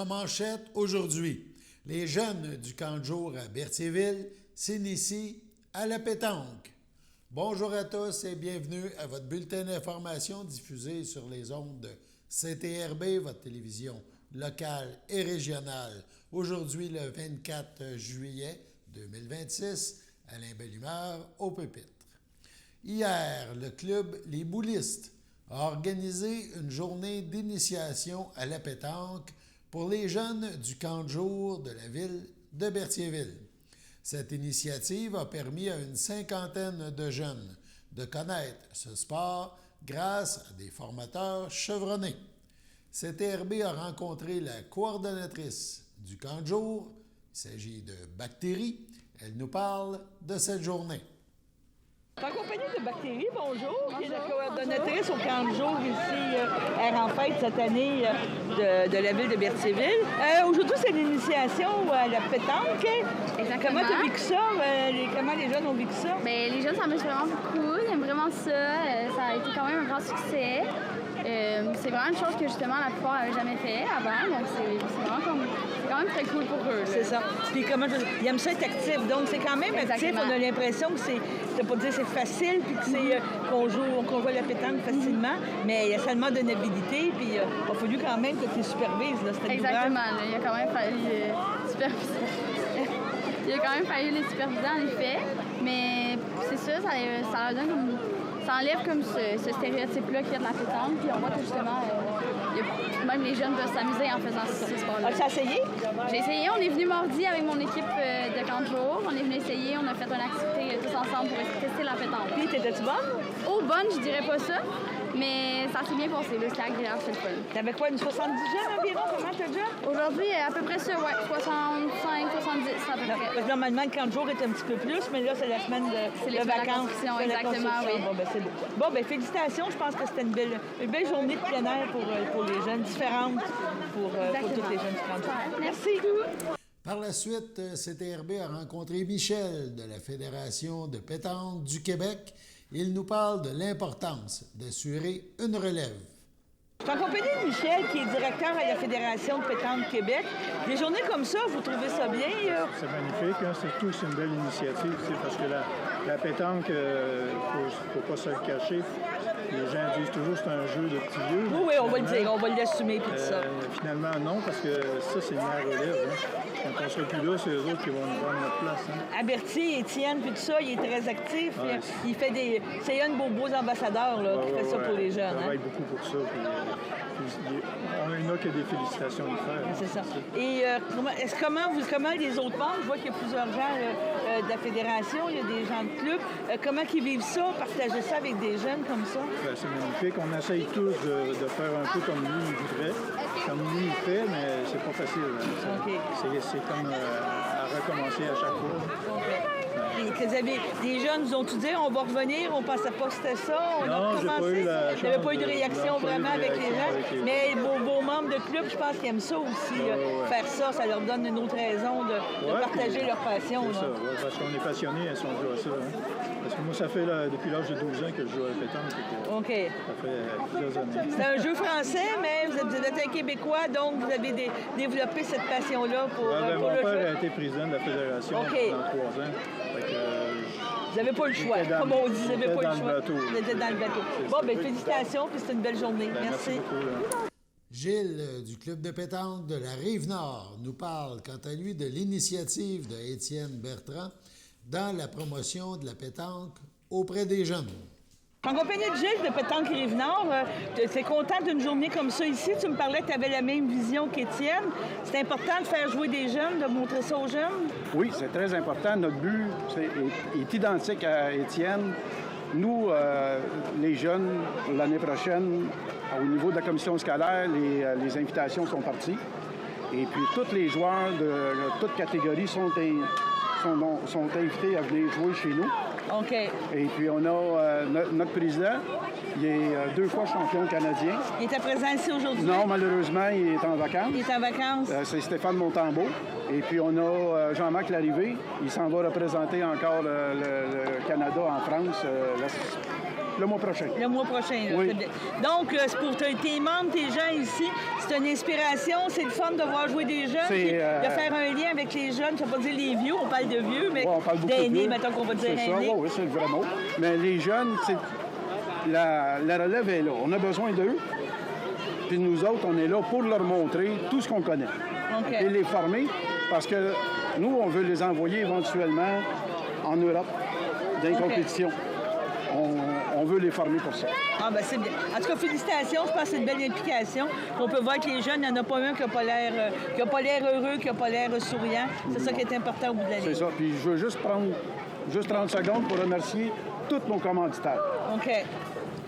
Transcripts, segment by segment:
En manchette aujourd'hui, les jeunes du camp de jour à Berthierville s'initient à la pétanque. Bonjour à tous et bienvenue à votre bulletin d'information diffusé sur les ondes de CTRB, votre télévision locale et régionale. Aujourd'hui, le 24 juillet 2026, Alain Bellumeur au pupitre. Hier, le club Les Boulistes a organisé une journée d'initiation à la pétanque pour les jeunes du camp de jour de la ville de Berthierville. Cette initiative a permis à une cinquantaine de jeunes de connaître ce sport grâce à des formateurs chevronnés. CTRB a rencontré la coordonnatrice du camp de jour. Il s'agit de Bactéries. Elle nous parle de cette journée. En compagnie de Bactéries, bonjour, qui est la coordonnatrice au camp de jour ici à Renfête cette année de la ville de Berthierville. Aujourd'hui, c'est l'initiation à la pétanque. Exactement. Comment tu as vécu ça? Comment les jeunes ont vécu ça? Bien, les jeunes s'amusent vraiment beaucoup, ils aiment vraiment ça. Ça a été quand même un grand succès. C'est vraiment une chose que justement la plupart n'avaient jamais fait avant, donc c'est vraiment quand même très cool pour eux. C'est ça. Puis ils aiment ça être actif, donc c'est quand même actif. On a l'impression que c'est pas dire c'est facile, puis que c'est qu'on joue à la pétanque facilement, mais il y a seulement d'une habilité, puis il a fallu quand même que tu supervises. Là, exactement. Là, il a quand même fallu superviser. Il a quand même fallu les superviser en effet, mais c'est ça, ça donne comme... Ça enlève comme ce stéréotype-là qu'il y a de la pétanque, puis on voit que justement, même les jeunes peuvent s'amuser en faisant ce sport-là. As-tu essayé? J'ai essayé. On est venu mardi avec mon équipe de camp de jour. On est venu essayer. On a fait une activité tous ensemble pour tester la pétanque. Puis, t'étais-tu bonne? Oh, bonne, je dirais pas ça. Mais ça s'est bien passé, là. C'était agréable, c'est le fun. T'avais quoi, une 70 jeunes environ? Comment t'as déjà? Aujourd'hui, à peu près ça, ouais. 65, 70, à peu près. Parce que normalement, le camp de jour est un petit peu plus, mais là, c'est la semaine de vacances. Exactement, oui. Bon, ben, c'est beau. Bon, ben, félicitations. Je pense que c'était une belle journée de plein air pour les jeunes, différente pour tous les jeunes du camp de jour. Merci. Par la suite, CTRB a rencontré Michel de la Fédération de pétanque du Québec. Il nous parle de l'importance d'assurer une relève. Je suis en compagnie de Michel, qui est directeur à la Fédération de pétanque Québec. Des journées comme ça, vous trouvez ça bien? C'est magnifique. Hein? Surtout, c'est une belle initiative, parce que la pétanque, il ne faut pas se le cacher. Les gens disent toujours que c'est un jeu de petits vieux. Oui, on va le dire, on va l'assumer puis tout ça. Finalement, non, parce que ça, c'est une meilleure relève. Hein? Quand on ne sera plus là, c'est eux autres qui vont nous prendre notre place. Hein? À Berthier, Étienne, puis tout ça, il est très actif. Ouais. Il fait c'est un de beaux ambassadeurs là, qui fait ça pour les jeunes. Il travaille beaucoup pour ça. On a que des félicitations à lui faire. C'est ça. Et comment les autres membres, je vois qu'il y a plusieurs gens de la Fédération, il y a des gens de club, comment ils vivent ça, partager ça avec des jeunes comme ça? Bien, c'est magnifique. On essaye tous de faire un peu comme lui, il voudrait. Comme lui, il fait, mais c'est pas facile. Hein. Okay. C'est comme à recommencer à chaque fois. Okay. Des jeunes nous ont tout dit, on va revenir, on pensait pas que c'était ça. Non, j'ai pas eu la chance. Il n'y avait pas eu de réaction vraiment avec les gens. Mais vos membres de club, je pense qu'ils aiment ça aussi. Faire ça leur donne une autre raison de partager leur passion. C'est ça, parce qu'on est passionnés si on joue à ça. Hein. Parce que moi, ça fait depuis l'âge de 12 ans que je joue à la pétanque. OK. Ça fait plusieurs années. C'est un jeu français, mais vous êtes un Québécois, donc vous avez développé cette passion-là pour le jeu. Mon père a été président de la fédération pendant 3 ans. Vous n'avez pas le choix, comme on dit, vous n'avez pas le choix. Vous étiez dans le bateau. Bon, bien, félicitations, puis c'est une belle journée. Merci. Beaucoup, Gilles, du club de pétanque de la Rive-Nord, nous parle quant à lui de l'initiative de Étienne Bertrand dans la promotion de la pétanque auprès des jeunes. En compagnie de Gilles de Pétanque Rive-Nord, tu es content d'une journée comme ça ici. Tu me parlais que tu avais la même vision qu'Étienne. C'est important de faire jouer des jeunes, de montrer ça aux jeunes? Oui, c'est très important. Notre but est identique à Étienne. Nous, les jeunes, l'année prochaine, au niveau de la commission scolaire, les invitations sont parties. Et puis, tous les joueurs de toutes catégories sont invités à venir jouer chez nous. OK. Et puis, on a notre président, il est 2 fois champion canadien. Il était présent ici aujourd'hui? Non, malheureusement, il est en vacances. Il est en vacances? C'est Stéphane Montembeault. Et puis, on a Jean-Marc Larrivée. Il s'en va représenter encore le Canada en France le mois prochain. Le mois prochain, là. Oui. Donc, c'est pour tes membres, tes gens ici, c'est une inspiration, c'est le fun de voir jouer des jeunes, C'est, puis de faire un lien avec les jeunes. Je ne vais pas dire les vieux, on parle de vieux, mais Ouais, on parle beaucoup de d'aînés, vieux. mettons qu'on va dire C'est ça, aînés. oui, c'est le vrai mot. Mais les jeunes, la relève est là. On a besoin d'eux. Puis nous autres, on est là pour leur montrer tout ce qu'on connaît. OK. Et les former, parce que nous, on veut les envoyer éventuellement en Europe, dans les OK. compétitions. On veut les former pour ça. Ah, ben c'est bien. En tout cas, félicitations. Je pense que c'est une belle implication. On peut voir que les jeunes, il n'y en a pas un qui n'a pas l'air heureux, qui n'a pas l'air souriant. C'est ça qui est important au bout de la ligne. C'est ça. Puis je veux juste prendre 30 secondes pour remercier tous nos commanditaires. OK.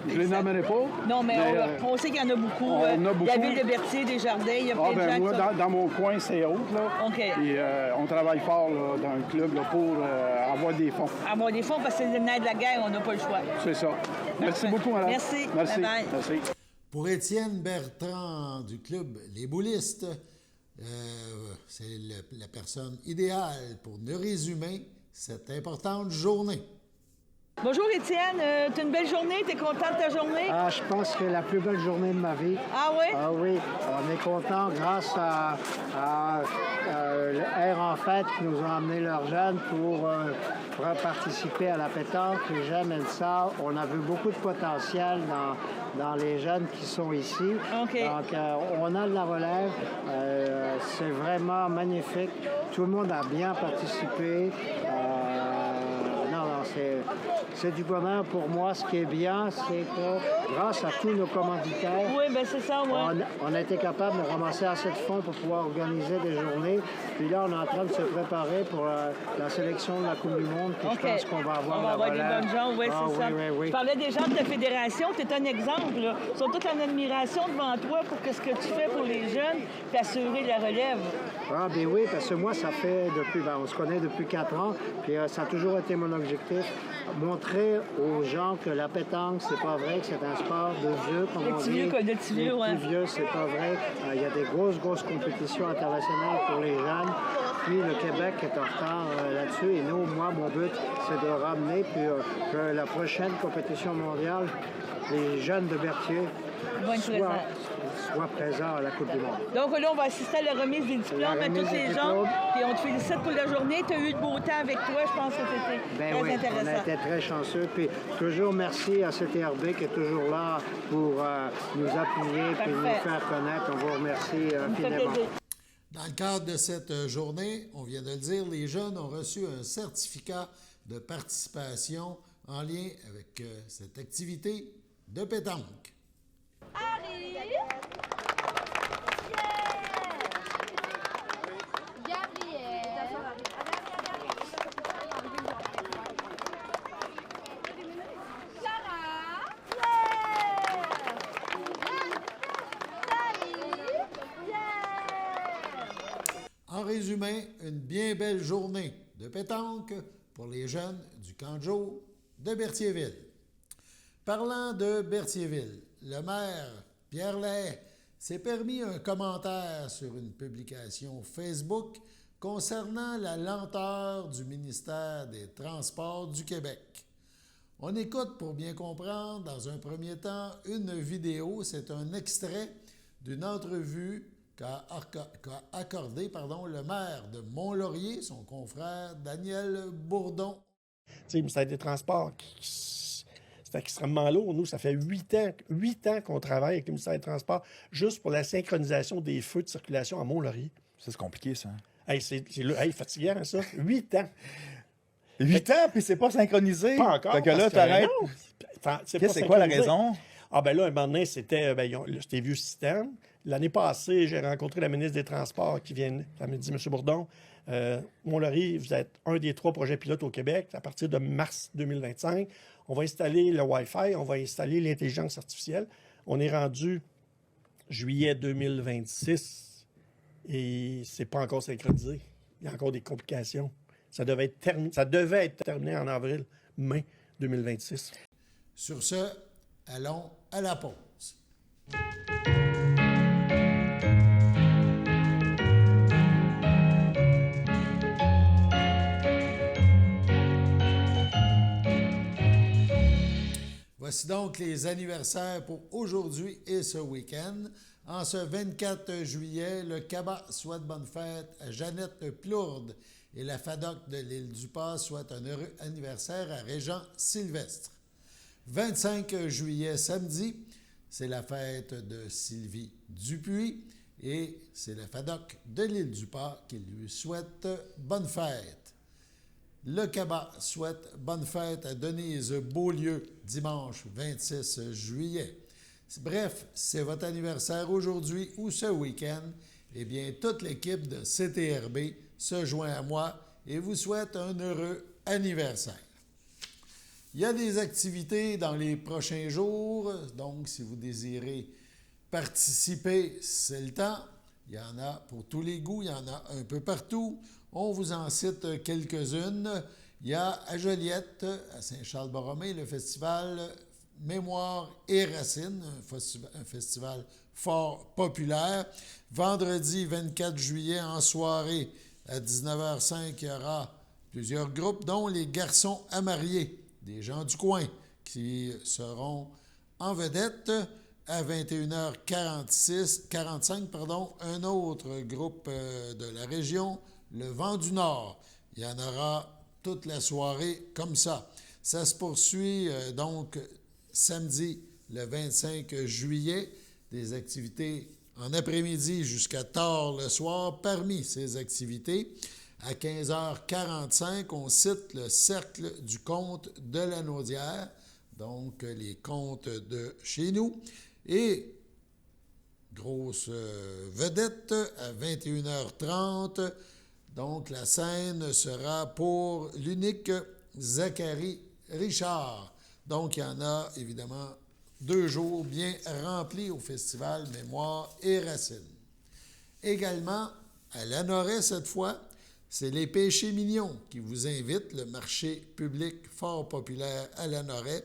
Je les nommerai pas. Non, mais on sait qu'il y en a beaucoup. on a beaucoup. Il y a Ville de Berthier, Desjardins, il y a Ah, plein de gens moi, qui sont- dans mon coin, c'est haute, là. OK. Et on travaille fort là, dans le club là, pour avoir des fonds. avoir des fonds parce que c'est le nerf de la guerre, on n'a pas le choix. C'est ça. Merci beaucoup, madame. Merci. Merci. Bye-bye. Merci. Pour Étienne Bertrand du club Les Boulistes, c'est la personne idéale pour nous résumer cette importante journée. Bonjour Étienne, t'as une belle journée, t'es content de ta journée? Ah, je pense que c'est la plus belle journée de ma vie. Ah oui? Ah oui, on est content grâce à le R en Fête qui nous ont amené leurs jeunes pour participer à la pétanque. Les jeunes aiment ça. On a vu beaucoup de potentiel dans les jeunes qui sont ici. OK. Donc, on a de la relève. C'est vraiment magnifique. Tout le monde a bien participé. C'est du bonheur pour moi. Ce qui est bien, c'est que grâce à tous nos commanditaires, Oui, bien c'est ça, moi. on a été capable de ramasser assez de fonds pour pouvoir organiser des journées. Puis là, on est en train de se préparer pour la sélection de la Coupe du Monde. Puis OK. je pense qu'on va avoir On va la avoir relève. des bonnes gens, oui, Ah, c'est ça. oui. Je parlais des gens de ta fédération, tu es un exemple, là. Ils sont tous en admiration devant toi pour ce que tu fais pour les jeunes, puis assurer la relève. Ah, bien oui, parce que moi, ça fait depuis, on se connaît depuis 4 ans, puis ça a toujours été mon objectif, montrer aux gens que la pétanque, c'est pas vrai, que c'est un sport de vieux, comme Des on petits dit. vieux, quoi, des petits vieux, ouais. Des petits vieux, c'est pas vrai. Il y a des grosses compétitions internationales pour les jeunes. Puis le Québec est en retard là-dessus. Et nous, moi, mon but, c'est de ramener, puis que la prochaine compétition mondiale, les jeunes de Berthier Vont être présents. soient présents à la Coupe du Monde. Donc là, on va assister à la remise des diplômes La à remise tous des les gens. diplômes. Puis on te félicite pour la journée. Tu as eu de beau temps avec toi. Je pense que c'était Ben très oui, on a intéressant. été très chanceux. Puis toujours merci à CTRB qui est toujours là pour nous appuyer et nous Parfait. faire connaître. On vous remercie Ça me fait infiniment. plaisir. Dans le cadre de cette journée, on vient de le dire, les jeunes ont reçu un certificat de participation en lien avec cette activité de pétanque. Harry! Gabriel! Sarah! En résumé, une bien belle journée de pétanque pour les jeunes du camp de jour de Berthierville. Parlant de Berthierville, le maire Pierre Lahaye s'est permis un commentaire sur une publication Facebook concernant la lenteur du ministère des Transports du Québec. On écoute pour bien comprendre, dans un premier temps, une vidéo. C'est un extrait d'une entrevue qu'a accordé le maire de Mont-Laurier, son confrère Daniel Bourdon. Tu sais, le ministère des Transports, c'est extrêmement lourd. Nous, ça fait 8 ans qu'on travaille avec le ministère des Transports juste pour la synchronisation des feux de circulation à Mont-Laurier. Ça, c'est compliqué, ça. Hey, c'est fatigant, ça. 8 ans. 8 ans, puis c'est pas synchronisé. Pas encore. Fait que là, parce t'arrêtes. non, c'est Qu'est-ce- pas c'est quoi la synchronisé. raison? Ah ben là, un moment donné, c'était vieux système. L'année passée, j'ai rencontré la ministre des Transports qui vient, elle me dit, M. Bourdon, Mont-Laurier, vous êtes un des 3 projets pilotes au Québec. À partir de mars 2025, on va installer le Wi-Fi, on va installer l'intelligence artificielle. On est rendu juillet 2026 et c'est pas encore synchronisé. Il y a encore des complications. Ça devait être terminé en avril-mai 2026. Sur ce, allons à la pause. Voici donc les anniversaires pour aujourd'hui et ce week-end. En ce 24 juillet, le CABA souhaite bonne fête à Jeannette Plourde et la FADOC de l'île du Pas souhaite un heureux anniversaire à Régent Sylvestre. 25 juillet, samedi, c'est la fête de Sylvie Dupuis et c'est la FADOC de l'île du Pas qui lui souhaite bonne fête. Le CABA souhaite bonne fête à Denise Beaulieu, dimanche 26 juillet. Bref, c'est votre anniversaire aujourd'hui ou ce week-end, eh bien, toute l'équipe de CTRB se joint à moi et vous souhaite un heureux anniversaire. Il y a des activités dans les prochains jours, donc si vous désirez participer, c'est le temps. Il y en a pour tous les goûts, il y en a un peu partout. On vous en cite quelques-unes. Il y a à Joliette, à Saint-Charles-Borromée, le festival Mémoire et Racines, un festival fort populaire. Vendredi 24 juillet, en soirée, à 19h05, il y aura plusieurs groupes, dont les Garçons à marier, des gens du coin, qui seront en vedette. À 21h45, un autre groupe de la région, le Vent du Nord. Il y en aura toute la soirée comme ça. Ça se poursuit donc samedi, le 25 juillet, des activités en après-midi jusqu'à tard le soir. Parmi ces activités, à 15h45, on cite le Cercle du conte de la Naudière, donc les contes de chez nous. Et grosse vedette à 21h30, donc la scène sera pour l'unique Zachary Richard. Donc il y en a évidemment 2 jours bien remplis au Festival Mémoire et Racines. Également, à Lanoret cette fois, c'est les Péchés Mignons qui vous invitent, le marché public fort populaire à Lanoret.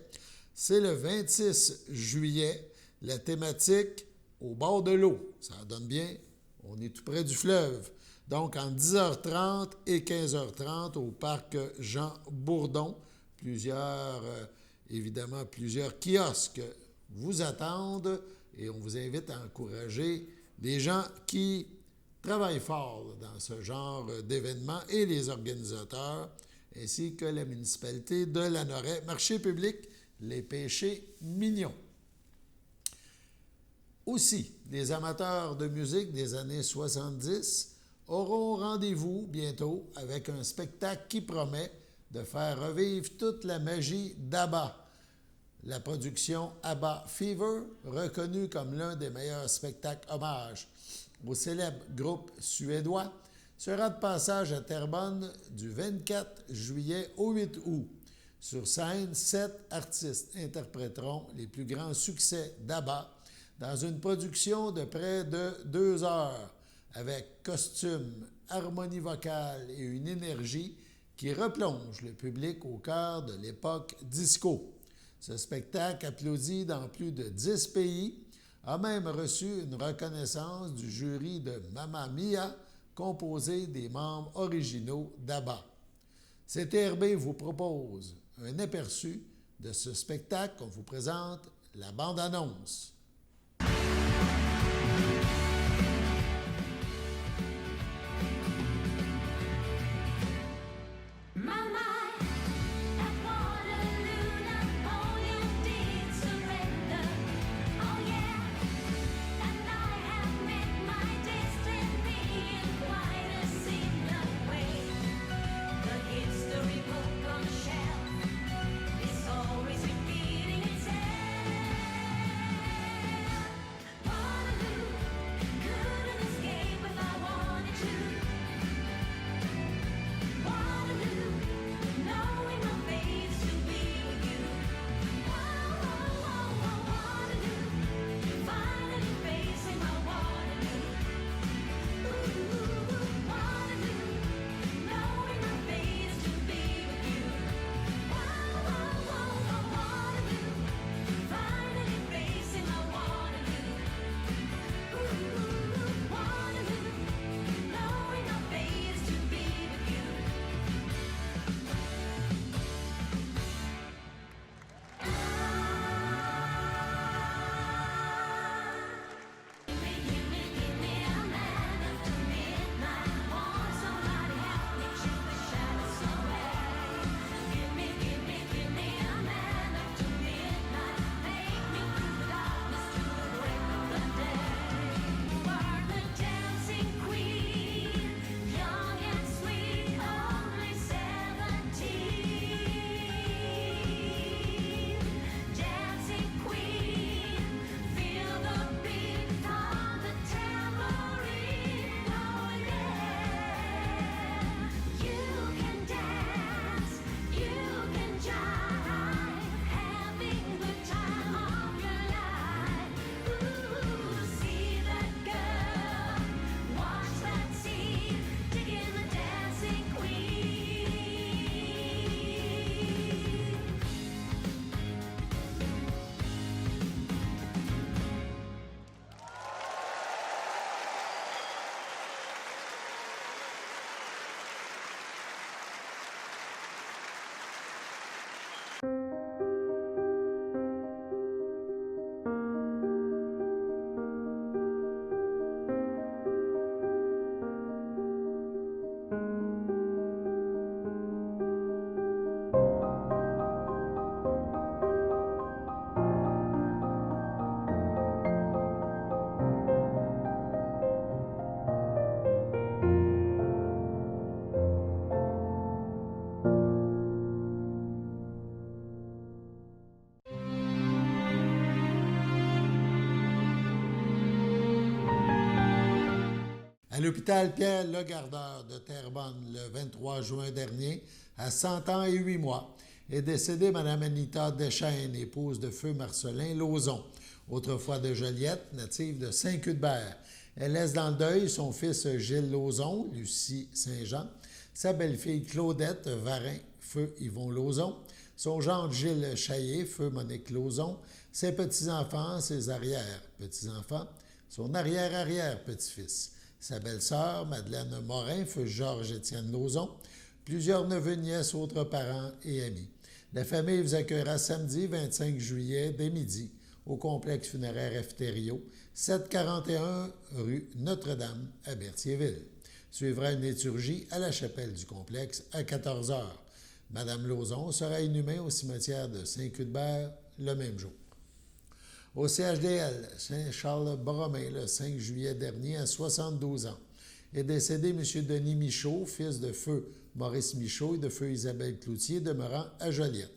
C'est le 26 juillet. La thématique au bord de l'eau, ça en donne bien, on est tout près du fleuve. Donc, entre 10h30 et 15h30 au parc Jean Bourdon, plusieurs kiosques vous attendent et on vous invite à encourager les gens qui travaillent fort dans ce genre d'événements et les organisateurs, ainsi que la municipalité de Lanoret. Marché public, les Péchés Mignons. Aussi, les amateurs de musique des années 70 auront rendez-vous bientôt avec un spectacle qui promet de faire revivre toute la magie d'ABBA. La production ABBA Fever, reconnue comme l'un des meilleurs spectacles hommage au célèbre groupe suédois, sera de passage à Terrebonne du 24 juillet au 8 août. Sur scène, 7 artistes interpréteront les plus grands succès d'ABBA dans une production de près de 2 heures, avec costumes, harmonie vocale et une énergie qui replonge le public au cœur de l'époque disco. Ce spectacle, applaudi dans plus de 10 pays, a même reçu une reconnaissance du jury de Mamma Mia, composé des membres originaux d'ABBA. CTRB vous propose un aperçu de ce spectacle. On vous présente la bande-annonce. À l'hôpital Pierre-Legardeur de Terrebonne, le 23 juin dernier, à 100 ans et 8 mois, est décédée Mme Anita Deschênes, épouse de feu Marcelin Lauzon, autrefois de Joliette, native de Saint-Cuthbert. Elle laisse dans le deuil son fils Gilles Lauzon, Lucie Saint-Jean, sa belle-fille Claudette Varin, feu Yvon Lauzon, son gendre Gilles Chaillé, feu Monique Lauzon, ses petits-enfants, ses arrière-petits-enfants, son arrière-arrière-petit-fils, sa belle-sœur Madeleine Morin, feu Georges-Étienne Lauzon, plusieurs neveux, nièces, autres parents et amis. La famille vous accueillera samedi 25 juillet dès midi au complexe funéraire Efterio, 741 rue Notre-Dame à Berthierville. Suivra une liturgie à la chapelle du complexe à 14 h. Madame Lauzon sera inhumée au cimetière de Saint-Cuthbert le même jour. Au CHDL Saint-Charles-Borromée, le 5 juillet dernier, à 72 ans, est décédé M. Denis Michaud, fils de feu Maurice Michaud et de feu Isabelle Cloutier, demeurant à Joliette.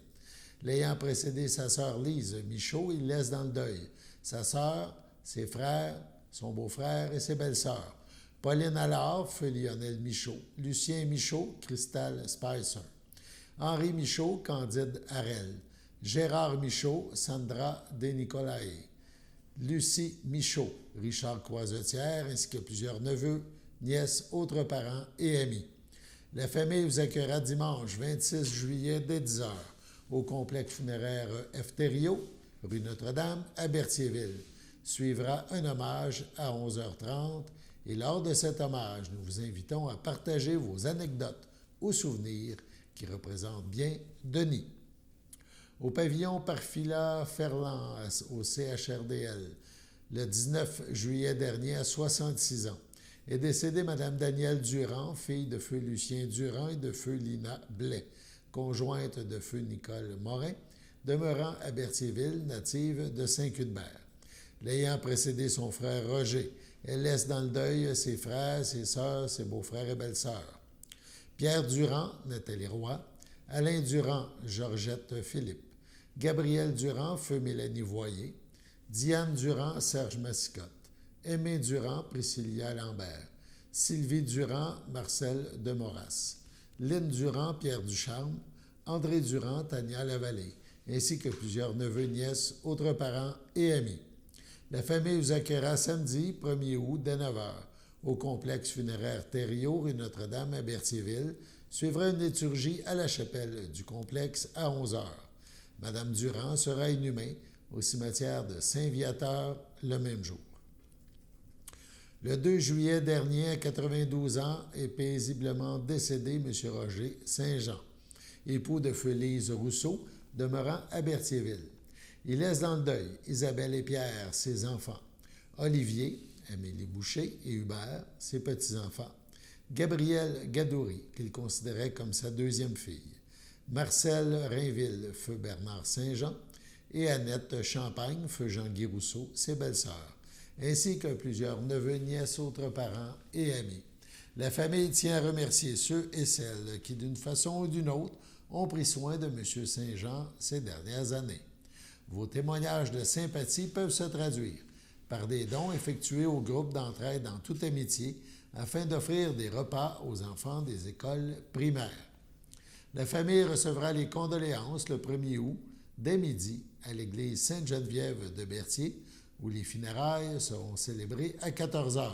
L'ayant précédé sa sœur Lise Michaud, il laisse dans le deuil sa sœur, ses frères, son beau-frère et ses belles-sœurs. Pauline Allard, feu Lionel Michaud, Lucien Michaud, Cristal Spicer, Henri Michaud, Candide Harel, Gérard Michaud, Sandra Denicolae, Lucie Michaud, Richard Croisetière, ainsi que plusieurs neveux, nièces, autres parents et amis. La famille vous accueillera dimanche 26 juillet dès 10 h au complexe funéraire Efterio, rue Notre-Dame, à Berthierville. Suivra un hommage à 11h30 et lors de cet hommage, nous vous invitons à partager vos anecdotes ou souvenirs qui représentent bien Denis. Au pavillon Parfila Ferland, au CHRDL, le 19 juillet dernier, à 66 ans, est décédée Mme Danielle Durand, fille de feu Lucien Durand et de feu Lina Blais, conjointe de feu Nicole Morin, demeurant à Berthierville, native de Saint-Cuthbert. L'ayant précédé son frère Roger, elle laisse dans le deuil ses frères, ses sœurs, ses beaux-frères et belles-sœurs. Pierre Durand, Nathalie Roy, Alain Durand, Georgette Philippe, Gabriel Durand, feu Mélanie Voyer, Diane Durand, Serge Massicotte, Aimé Durand, Priscilla Lambert, Sylvie Durand, Marcel Demoras, Lynne Durand, Pierre Ducharme, André Durand, Tania Lavallée, ainsi que plusieurs neveux, nièces, autres parents et amis. La famille vous accueillera samedi 1er août dès 9 h au complexe funéraire Thériault, rue Notre-Dame à Berthierville. Suivra une liturgie à la chapelle du complexe à 11 h. Madame Durand sera inhumée au cimetière de Saint-Viateur le même jour. Le 2 juillet dernier, à 92 ans, est paisiblement décédé M. Roger Saint-Jean, époux de feu Lise Rousseau, demeurant à Berthierville. Il laisse dans le deuil Isabelle et Pierre, ses enfants, Olivier, Amélie Boucher et Hubert, ses petits-enfants, Gabrielle Gadouri, qu'il considérait comme sa deuxième fille, Marcel Rainville, feu Bernard Saint-Jean, et Annette Champagne, feu Jean-Guy Rousseau, ses belles-sœurs, ainsi que plusieurs neveux, nièces, autres parents et amis. La famille tient à remercier ceux et celles qui, d'une façon ou d'une autre, ont pris soin de M. Saint-Jean ces dernières années. Vos témoignages de sympathie peuvent se traduire par des dons effectués au groupe d'entraide en toute amitié afin d'offrir des repas aux enfants des écoles primaires. La famille recevra les condoléances le 1er août dès midi à l'église Sainte-Geneviève de Berthier, où les funérailles seront célébrées à 14 h.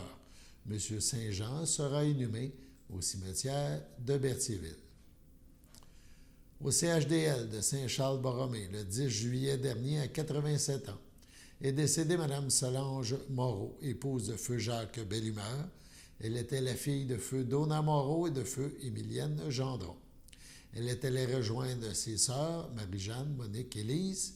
M. Saint-Jean sera inhumé au cimetière de Berthierville. Au CHDL de Saint-Charles-Borromée, le 10 juillet dernier, à 87 ans, est décédée Mme Solange Moreau, épouse de feu Jacques Bellumeur. Elle était la fille de feu Donna Moreau et de feu Émilienne Gendron. Elle est allée rejoindre ses sœurs, Marie-Jeanne, Monique et Lise,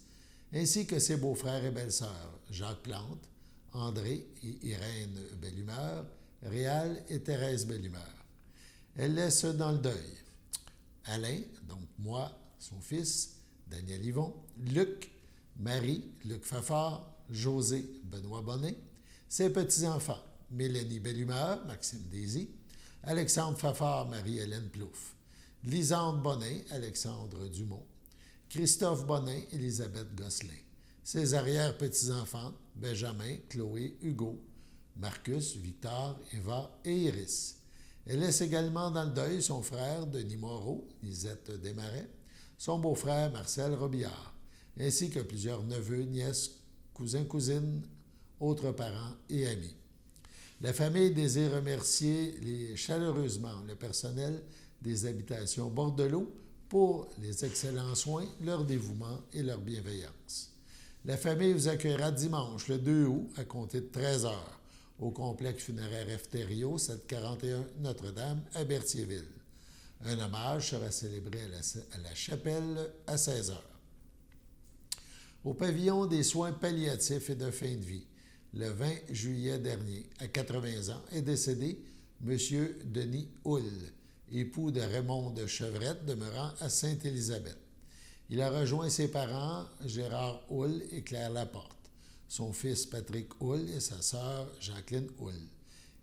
ainsi que ses beaux-frères et belles-sœurs, Jacques Plante, André et Irène Bellumeur, Réal et Thérèse Bellumeur. Elle laisse dans le deuil Alain, donc moi, son fils, Daniel Yvon, Luc, Marie, Luc Fafard, José, Benoît Bonnet, ses petits-enfants, Mélanie Bellumeur, Maxime Désy, Alexandre Fafard, Marie-Hélène Plouffe, Lisande Bonnet, Alexandre Dumont, Christophe Bonnet, Élisabeth Gosselin, ses arrière-petits-enfants, Benjamin, Chloé, Hugo, Marcus, Victor, Eva et Iris. Elle laisse également dans le deuil son frère Denis Moreau, Lisette Desmarais, son beau-frère Marcel Robillard, ainsi que plusieurs neveux, nièces, cousins, cousines, autres parents et amis. La famille désire remercier chaleureusement le personnel des habitations Bordelot pour les excellents soins, leur dévouement et leur bienveillance. La famille vous accueillera dimanche, le 2 août, à compter de 13 h, au complexe funéraire Efterio, 741 Notre-Dame, à Berthierville. Un hommage sera célébré à la chapelle à 16 h. Au pavillon des soins palliatifs et de fin de vie, le 20 juillet dernier, à 80 ans, est décédé M. Denis Houle, époux de Raymond de Chevrette, demeurant à Sainte-Élisabeth. Il a rejoint ses parents, Gérard Houle et Claire Laporte, son fils Patrick Houle et sa sœur Jacqueline Houle.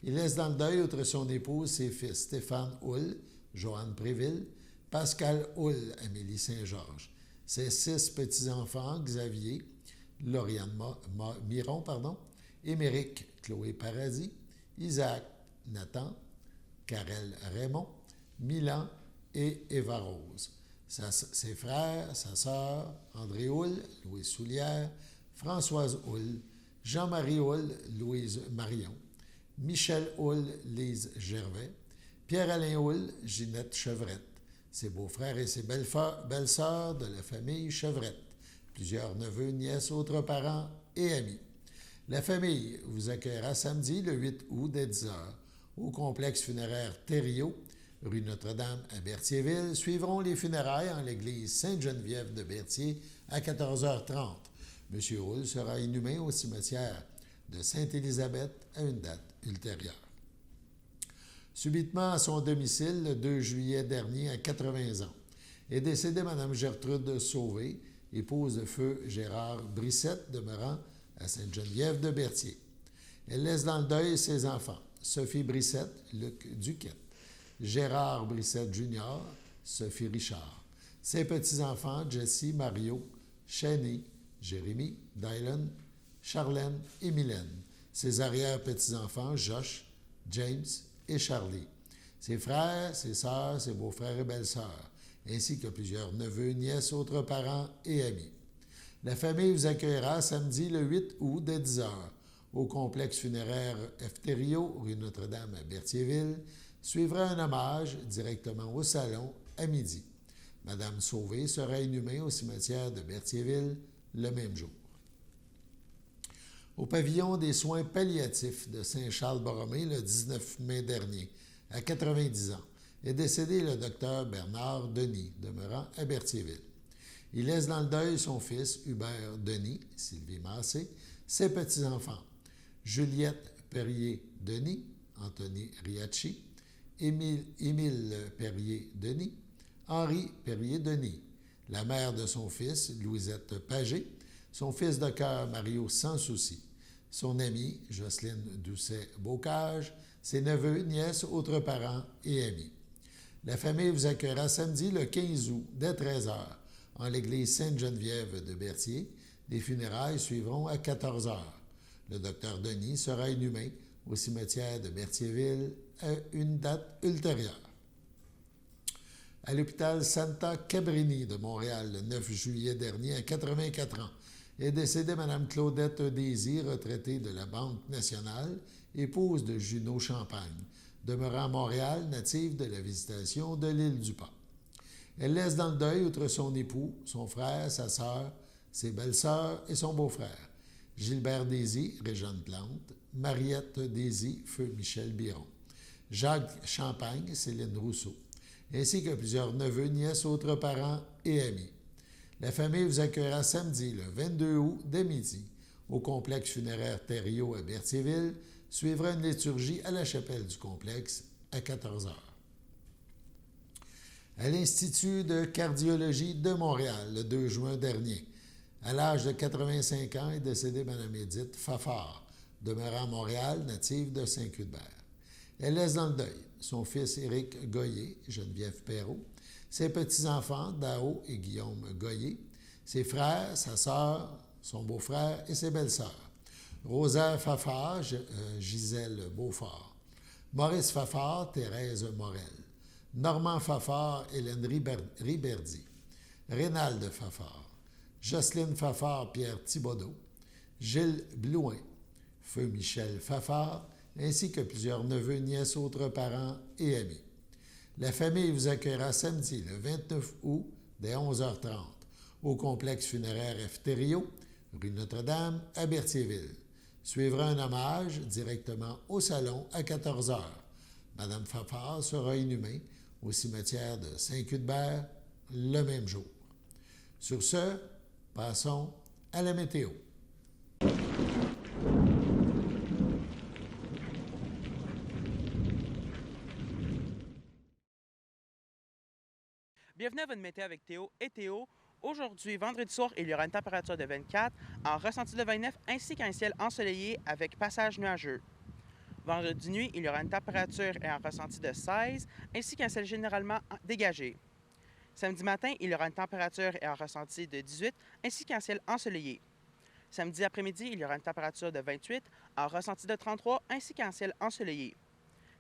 Il laisse dans le deuil, outre son épouse, ses fils Stéphane Houle, Joanne Préville, Pascal Houle, Amélie Saint-Georges, ses 6 petits-enfants, Xavier, Lauriane Miron, Émeric Chloé Paradis, Isaac Nathan, Karel Raymond, Milan et Eva Rose. Ses frères, sa sœur, André Houle, Louise Soulière, Françoise Houle, Jean-Marie Houle, Louise Marion, Michel Houle, Lise Gervais, Pierre-Alain Houle, Ginette Chevrette, ses beaux-frères et ses belles-sœurs de la famille Chevrette, plusieurs neveux, nièces, autres parents et amis. La famille vous accueillera samedi, le 8 août, dès 10 h, au complexe funéraire Thériault, rue Notre-Dame à Berthierville. Suivront les funérailles en l'église Sainte-Geneviève de Berthier à 14h30. M. Houle sera inhumé au cimetière de Sainte-Élisabeth à une date ultérieure. Subitement à son domicile, le 2 juillet dernier, à 80 ans, est décédée Mme Gertrude Sauvé, épouse de feu Gérard Brissette, demeurant à Sainte-Geneviève de Berthier. Elle laisse dans le deuil ses enfants, Sophie Brissette, Luc Duquette, Gérard Brissette Jr., Sophie Richard, ses petits-enfants, Jessie, Mario, Shani, Jérémy, Dylan, Charlène et Mylène, ses arrière-petits-enfants, Josh, James et Charlie, ses frères, ses sœurs, ses beaux-frères et belles-sœurs, ainsi que plusieurs neveux, nièces, autres parents et amis. La famille vous accueillera samedi le 8 août dès 10 h au complexe funéraire Efterio, rue Notre-Dame à Berthierville. Suivra un hommage directement au salon à midi. Madame Sauvé sera inhumée au cimetière de Berthierville le même jour. Au pavillon des soins palliatifs de Saint-Charles-Borromée le 19 mai dernier, à 90 ans, est décédé le docteur Bernard Denis, demeurant à Berthierville. Il laisse dans le deuil son fils Hubert Denis, Sylvie Massé, ses petits-enfants, Juliette Perrier-Denis, Anthony Riachi, Émile Perrier-Denis, Henri Perrier-Denis, la mère de son fils, Louisette Pagé, son fils de cœur, Mario Sans Souci, son amie, Jocelyne Doucet-Bocage, ses neveux, nièces, autres parents et amis. La famille vous accueillera samedi, le 15 août, dès 13 h, en l'église Sainte-Geneviève de Berthier. Les funérailles suivront à 14 h. Le docteur Denis sera inhumé au cimetière de Berthierville à une date ultérieure. À l'hôpital Santa Cabrini de Montréal, le 9 juillet dernier, à 84 ans, est décédée Mme Claudette Désy, retraitée de la Banque nationale, épouse de Junot Champagne, demeurant à Montréal, native de la Visitation de l'île du Pas. Elle laisse dans le deuil, outre son époux, son frère, sa sœur, ses belles-sœurs et son beau-frère, Gilbert Désy, Réjeanne Plante, Mariette Désy, feu Michel Biron, Jacques Champagne, Céline Rousseau, ainsi que plusieurs neveux, nièces, autres parents et amis. La famille vous accueillera samedi, le 22 août, dès midi, au complexe funéraire Thériault à Berthierville. Suivra une liturgie à la chapelle du complexe à 14 h. À l'Institut de cardiologie de Montréal, le 2 juin dernier, à l'âge de 85 ans, est décédée Mme Édith Fafard, demeurant à Montréal, native de Saint-Cuthbert. Elle laisse dans le deuil son fils Éric Goyer, Geneviève Perrault, ses petits-enfants Dao et Guillaume Goyer, ses frères, sa sœur, son beau-frère et ses belles-sœurs. Rosa Fafard, Gisèle Beaufort. Maurice Fafard, Thérèse Morel. Normand Fafard, Hélène Riberdy. Rénald Fafard. Jocelyne Fafard, Pierre Thibodeau. Gilles Blouin. Feu Michel Fafard, ainsi que plusieurs neveux, nièces, autres parents et amis. La famille vous accueillera samedi, le 29 août, dès 11h30, au complexe funéraire F. Thériault, rue Notre-Dame, à Berthierville. Suivra un hommage directement au salon à 14h. Madame Fafard sera inhumée au cimetière de Saint-Cuthbert le même jour. Sur ce, passons à la météo. Bienvenue à votre météo avec Théo et Théo. Aujourd'hui, vendredi soir, il y aura une température de 24, en ressenti de 29, ainsi qu'un ciel ensoleillé avec passage nuageux. Vendredi nuit, il y aura une température et un ressenti de 16, ainsi qu'un ciel généralement dégagé. Samedi matin, il y aura une température et un ressenti de 18, ainsi qu'un ciel ensoleillé. Samedi après-midi, il y aura une température de 28, un ressenti de 33, ainsi qu'un ciel ensoleillé.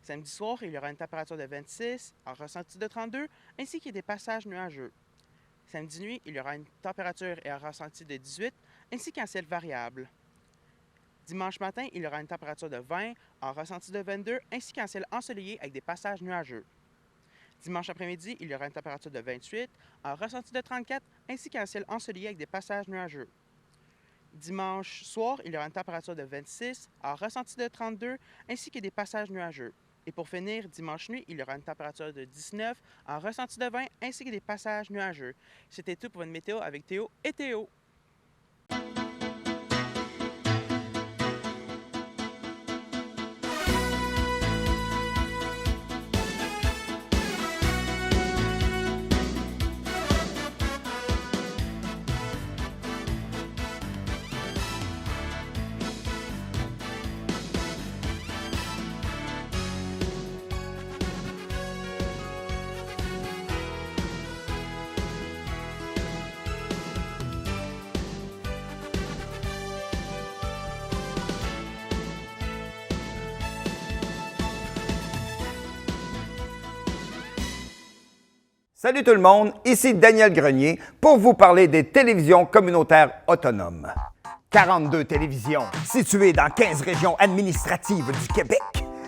Samedi soir, il y aura une température de 26, un ressenti de 32, ainsi que des passages nuageux. Samedi nuit, il y aura une température et un ressenti de 18, ainsi qu'un ciel variable. Dimanche matin, il y aura une température de 20, un ressenti de 22, ainsi qu'un ciel ensoleillé avec des passages nuageux. Dimanche après-midi, il y aura une température de 28, un ressenti de 34, ainsi qu'un ciel ensoleillé avec des passages nuageux. Dimanche soir, il y aura une température de 26, un ressenti de 32, ainsi que des passages nuageux. Et pour finir, dimanche nuit, il y aura une température de 19, un ressenti de 20, ainsi que des passages nuageux. C'était tout pour une météo avec Théo et Théo. Salut tout le monde, ici Daniel Grenier pour vous parler des télévisions communautaires autonomes. 42 télévisions situées dans 15 régions administratives du Québec.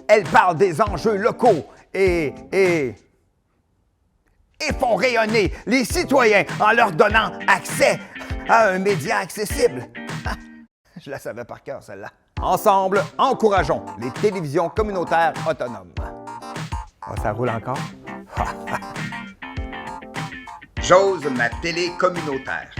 Elles parlent des enjeux locaux et font rayonner les citoyens en leur donnant accès à un média accessible. Je la savais par cœur, celle-là. Ensemble, encourageons les télévisions communautaires autonomes. Oh, ça roule encore? J'ose ma télé communautaire.